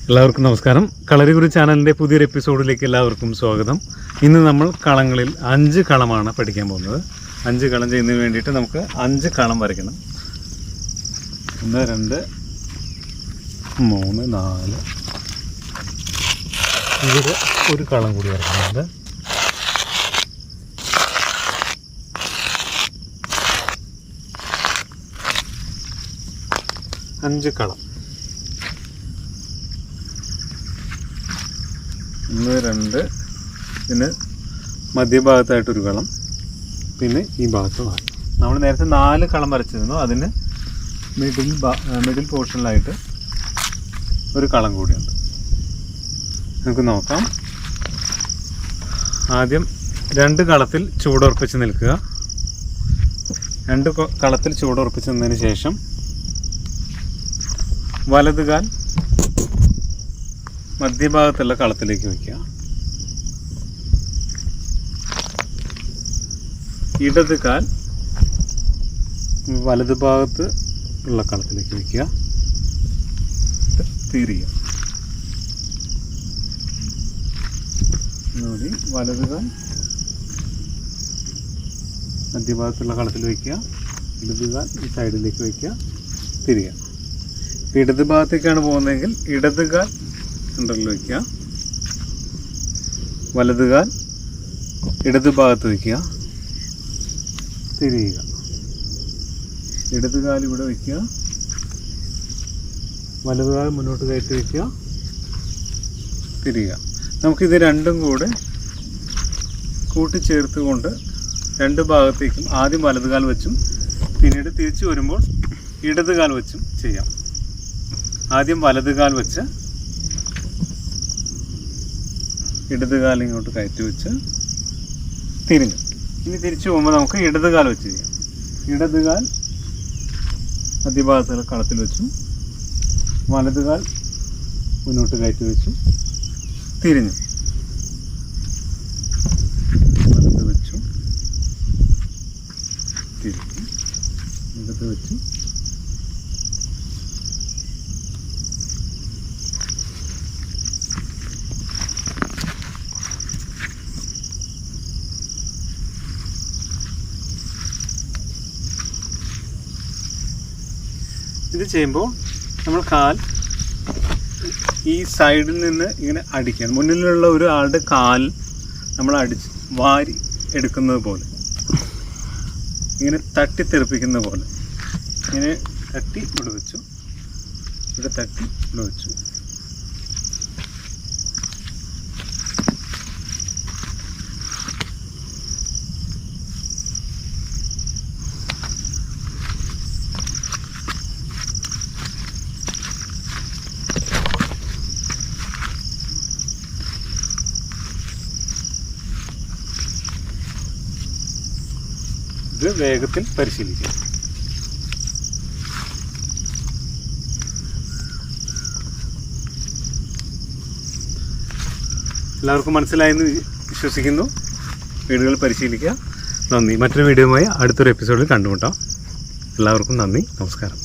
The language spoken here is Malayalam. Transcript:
എല്ലാവർക്കും നമസ്കാരം. കളരിഗുരു ചാനലിൻ്റെ പുതിയൊരു എപ്പിസോഡിലേക്ക് എല്ലാവർക്കും സ്വാഗതം. ഇന്ന് നമ്മൾ കളങ്ങളിൽ 5 കളമാണ് പഠിക്കാൻ പോകുന്നത്. 5 കളം ചെയ്യുന്നതിന് വേണ്ടിയിട്ട് നമുക്ക് 5 കളം വരയ്ക്കണം. 1 2 3 4 ഇവിടെ ഒരു കളം കൂടി വരയ്ക്കുന്നുണ്ട്. അഞ്ച് കളം 1 2 പിന്നെ മധ്യഭാഗത്തായിട്ടൊരു കളം, പിന്നെ ഈ ഭാഗത്ത് 4. നമ്മൾ നേരത്തെ 4 കളം വരച്ചിരുന്നു. അതിന് മിഡിൽ പോർഷനിലായിട്ട് ഒരു കളം കൂടിയുണ്ട്. നമുക്ക് നോക്കാം. ആദ്യം 2 കളത്തിൽ ചൂടുറപ്പിച്ച് നിൽക്കുക. 2 കളത്തിൽ ചൂടുറപ്പിച്ച് നിന്നതിന് ശേഷം വലതുകാൽ മധ്യഭാഗത്തുള്ള കളത്തിലേക്ക് വയ്ക്കുക. ഇടതുകാൽ വലതുഭാഗത്ത് ഉള്ള കളത്തിലേക്ക് വയ്ക്കുക. തിരിയുക. വലതുകാൽ മധ്യഭാഗത്തുള്ള കളത്തിൽ വയ്ക്കുക. ഇടതുകാൽ ഈ സൈഡിലേക്ക് വയ്ക്കുക. തിരിയുക. ഇടത് ഭാഗത്തേക്കാണ് പോകുന്നതെങ്കിൽ ഇടതുകാൽ സെൻറ്ററിൽ വയ്ക്കുക. വലതുകാൽ ഇടത് ഭാഗത്ത് വയ്ക്കുക. തിരിയുക. ഇടതുകാൽ ഇവിടെ വയ്ക്കുക. വലതുകാൽ മുന്നോട്ട് കയറ്റി വയ്ക്കുക. തിരിയുക. നമുക്കിത് രണ്ടും കൂടെ കൂട്ടിച്ചേർത്തുകൊണ്ട് 2 ഭാഗത്തേക്കും ആദ്യം വലതുകാൽ വെച്ചും പിന്നീട് തിരിച്ചു വരുമ്പോൾ ഇടതുകാൽ വെച്ചും ചെയ്യാം. ആദ്യം വലതുകാൽ വെച്ച് ഇടതുകാൽ ഇങ്ങോട്ട് കയറ്റി വെച്ച് തിരിഞ്ഞു. ഇനി തിരിച്ചു പോകുമ്പോൾ നമുക്ക് ഇടതുകാൽ വെച്ച് ചെയ്യാം. ഇടതുകാൽ മധ്യഭാഗത്തുള്ള കളത്തിൽ വെച്ചു, വലതുകാൽ മുന്നോട്ട് കയറ്റി വെച്ചു, തിരിഞ്ഞു. വലത് വെച്ചു, തിരിഞ്ഞു, ഇടത് വെച്ചു, ഇത് ചെയ്യുമ്പോൾ നമ്മൾ കാൽ ഈ സൈഡിൽ നിന്ന് ഇങ്ങനെ അടിക്കാൻ, മുന്നിലുള്ള ഒരു ആളുടെ കാൽ നമ്മൾ അടിച്ച് വാരി എടുക്കുന്നത് പോലെ, ഇങ്ങനെ തട്ടിത്തെറിപ്പിക്കുന്ന പോലെ, ഇങ്ങനെ തട്ടി ഇവിടെ വെച്ചു, ഇവിടെ തട്ടി ഇവിടെ വെച്ചു. ഇത് വേഗത്തിൽ പരിശീലിക്കുക. എല്ലാവർക്കും മനസ്സിലായെന്ന് വിശ്വസിക്കുന്നു. വീഡിയോകൾ പരിശീലിക്കുക. നന്ദി. മറ്റൊരു വീഡിയോയുമായി അടുത്തൊരു എപ്പിസോഡിൽ കണ്ടുമുട്ടാം. എല്ലാവർക്കും നന്ദി, നമസ്കാരം.